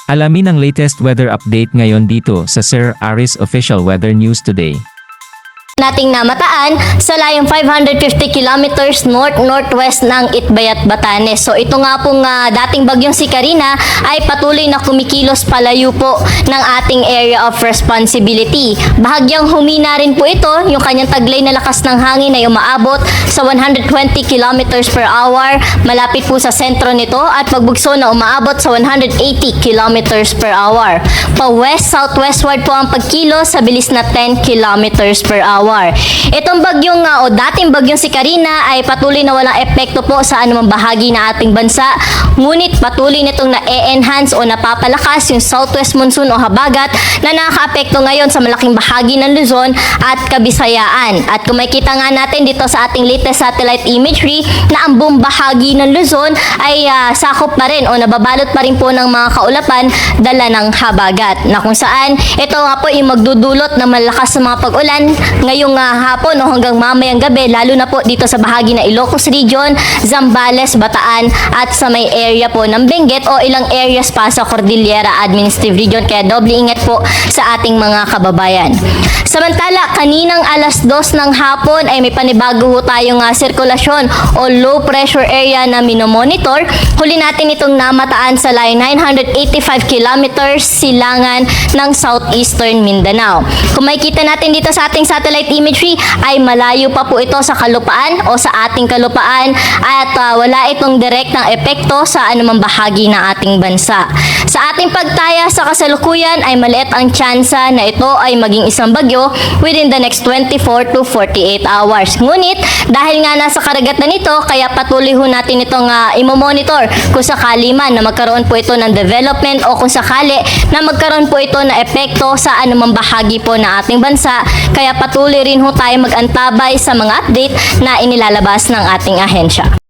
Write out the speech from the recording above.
Alamin ang latest weather update ngayon dito sa Sir Aris Official Weather News Today. Nating namataan sa layong 550 kilometers north-northwest ng Itbayat, Batanes. So ito nga pong dating bagyong si Karina ay patuloy na kumikilos palayo po ng ating area of responsibility. Bahagyang humina rin po ito, yung kanyang taglay na lakas ng hangin ay umaabot sa 120 kilometers per hour malapit po sa sentro nito at pagbugso na umaabot sa 180 kilometers per hour. Pa-west-southwestward po ang pagkilos sa bilis na 10 kilometers per hour. Itong bagyong dating bagyong si Karina ay patuloy na walang epekto po sa anumang bahagi na ating bansa. Ngunit patuloy nitong na-enhance o napapalakas yung southwest monsoon o habagat na nakaka-apekto ngayon sa malaking bahagi ng Luzon at Kabisayaan. At kung makikita nga natin dito sa ating latest satellite imagery na ang buong bahagi ng Luzon ay sakop pa rin o nababalot pa rin po ng mga kaulapan dala ng habagat. Na kung saan ito nga po yung magdudulot na malakas sa mga pag-ulan ngayong hapon o hanggang mamayang gabi, lalo na po dito sa bahagi ng Ilocos Region, Zambales, Bataan at sa may area po ng Benguet o ilang areas pa sa Cordillera Administrative Region. Kaya doble ingat po sa ating mga kababayan. Samantala, kaninang alas 2 ng hapon ay may panibago ho tayong sirkulasyon o low pressure area na minomonitor. Huli natin itong namataan sa line 985 kilometers silangan ng southeastern Mindanao. Kung makikita natin dito sa ating satellite imagery ay malayo pa po ito sa kalupaan o sa ating kalupaan at wala itong direktang epekto sa anumang bahagi ng ating bansa. Sa ating pagtaya sa kasalukuyan ay maliit ang tsansa na ito ay maging isang bagyo within the next 24 to 48 hours. Ngunit dahil nga nasa karagatan nito kaya patuloy ho natin itong imomonitor kung sakali man na magkaroon po ito ng development o kung sakali na magkaroon po ito na epekto sa anumang bahagi po ng ating bansa. Kaya patuloy rin ho tayo mag-antabay sa mga update na inilalabas ng ating ahensya.